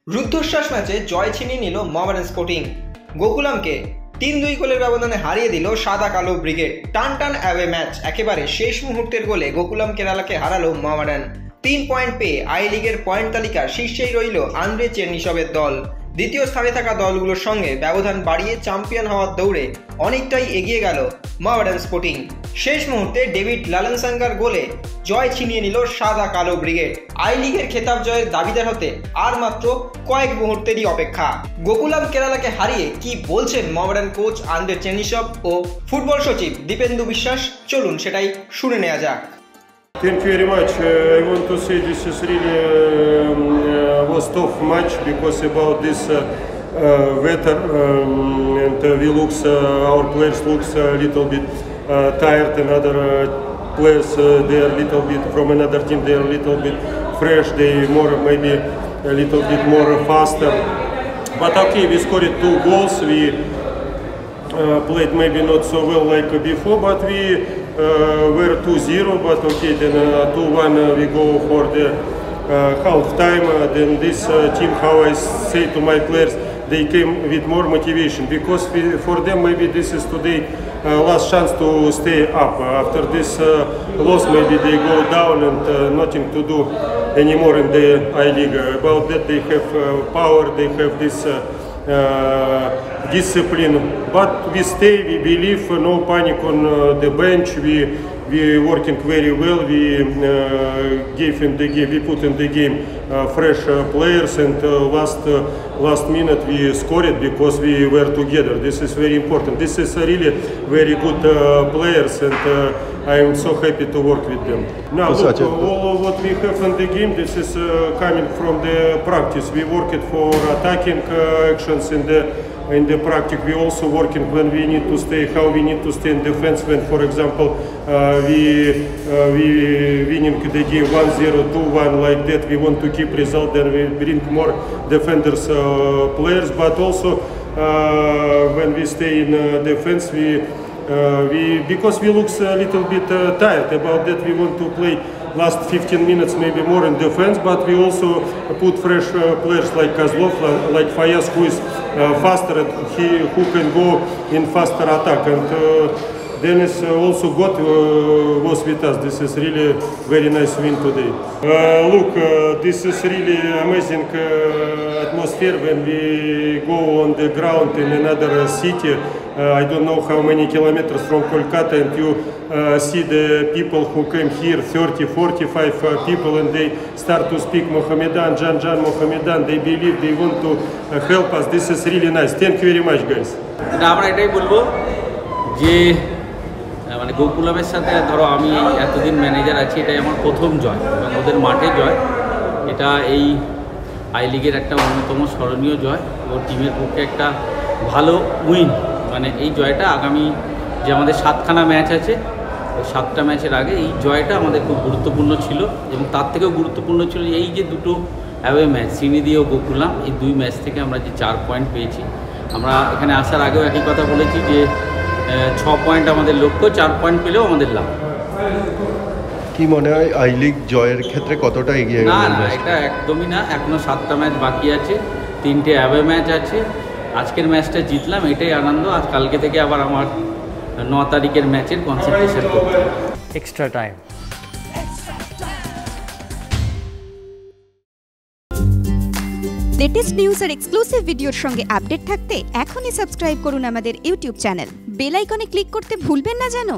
রুদ্ধশ্বাস ম্যাচে জয় ছিনিয়ে নিল মোহামেডান স্পোর্টিং। গোকুলামকে ৩-২ গোলের ব্যবধানে হারিয়ে দিল সাদা কালো ব্রিগেড। টান টান অ্যাওয়ে ম্যাচ, একেবারে শেষ মুহূর্তের গোলে গোকুলাম কেরালাকে হারালো মোহামেডান। ৩ পয়েন্ট পেয়ে আই লিগের পয়েন্ট তালিকার শীর্ষেই রইল আন্দ্রে চেরনিসবের দল। দ্বিতীয় স্থানে থাকা দলগুলোর সঙ্গে ব্যবধান বাড়িয়ে চ্যাম্পিয়ন হওয়ার দৌড়ে অনেকটাই এগিয়ে গেল মোহামেডান স্পোর্টিং। শেষ মুহূর্তে ডেভিড লালনসাঙ্গার গোলে জয় ছিনিয়ে নিল সাদা কালো ব্রিগেড। আই লিগের খেতাব জয়ের দাবিদার হতে আর মাত্র কয়েক মুহূর্তেরই অপেক্ষা। গোকুলাম কেরালাকে হারিয়ে কি বলছেন মোহামেডান কোচ আন্দ্রে চেরনিসব ও ফুটবল সচিব দীপেন্দু বিশ্বাস, চলুন সেটাই শুনে নেওয়া যাক। Thank you very much. I want to say this is really was tough match because about this weather and we looks our players looks a little bit tired and other players they are little bit from another team they are a little bit fresh, they more maybe a little bit more faster, but okay, we scored 2 goals. We played maybe not so well like before, but we were 2-0, but okay, then 2-1 we go for the half time. Then this team, how I say to my players, they came with more motivation because for them maybe this is today last chance to stay up. After this loss, maybe they go down and nothing to do anymore in the I League. About that, they have power, they have this discipline, but we stay, we believe, no panic on the bench, we working very well, we gave in the game, we put in the game fresh players, and last minute we scored it because we were together. This is very important. This is really very good players, and I am so happy to work with them. Now look, all what we have in the game, this is coming from the practice. We worked for attacking actions in the practice. We also working when we need to stay, how we need to stay in defense when, for example, we winning the game 1-0, 2-1 like that. We want to keep result, then we bring more defenders, players. But also when we stay in defense, because we looks a little bit tired. About that, we want to play last 15 minutes maybe more in defense, but we also put fresh players like Kozlov, like Fayaz, who is faster and who can go in faster attack. And Dennis also was with us. This is really very nice win today. Look, this is really amazing atmosphere when we go on the ground in another city. I don't know how many kilometers from Kolkata, and you see the people who came here, 30, 45 people, and they start to speak Mohammedan, Jan Mohammedan. They believe, they want to help us. This is really nice. Thank you very much, guys. আমরা এটাই বলবো যে মানে গোকুলামের সাথে ধরো আমি এতদিন manager আছি, এটাই আমার প্রথম জয় এবং ওদের মাঠে জয়। এটা এই আই লিগের একটা অন্যতম স্মরণীয় জয় ও টিমের পক্ষে একটা ভালো উইন। মানে এই জয়টা আগামী যে আমাদের 7খানা ম্যাচ আছে, ওই 7টা ম্যাচের আগে এই জয়টা আমাদের খুব গুরুত্বপূর্ণ ছিল, এবং তার থেকেও গুরুত্বপূর্ণ ছিল এই যে দুটো অ্যাওয়ে ম্যাচ শ্রীনিধি ও গোকুলাম, এই 2 ম্যাচ থেকে আমরা যে 4 পয়েন্ট পেয়েছি। আমরা এখানে আসার আগেও একই কথা বলেছি যে 6 পয়েন্ট আমাদের লক্ষ্য, 4 পয়েন্ট পেলেও আমাদের লাভ। কি মনে হয় আই লিগ জয়ের ক্ষেত্রে কতটা এগিয়ে গেল? না, এটা একদমই না, এখনও 7টা ম্যাচ বাকি আছে, 3টে অ্যাওয়ে ম্যাচ আছে। আজকের ম্যাচটা জিতলাম, এটাই আনন্দ। আজ কালকে থেকে আবার আমার 9 তারিখের ম্যাচের কনসেন্ট্রেশন করতে হবে। Extra time. লেটেস্ট নিউজ আর এক্সক্লুসিভ ভিডিওর সঙ্গে আপডেট থাকতে এখনই সাবস্ক্রাইব করুন আমাদের ইউটিউব চ্যানেল। বেল আইকনে ক্লিক করতে ভুলবেন না যেন।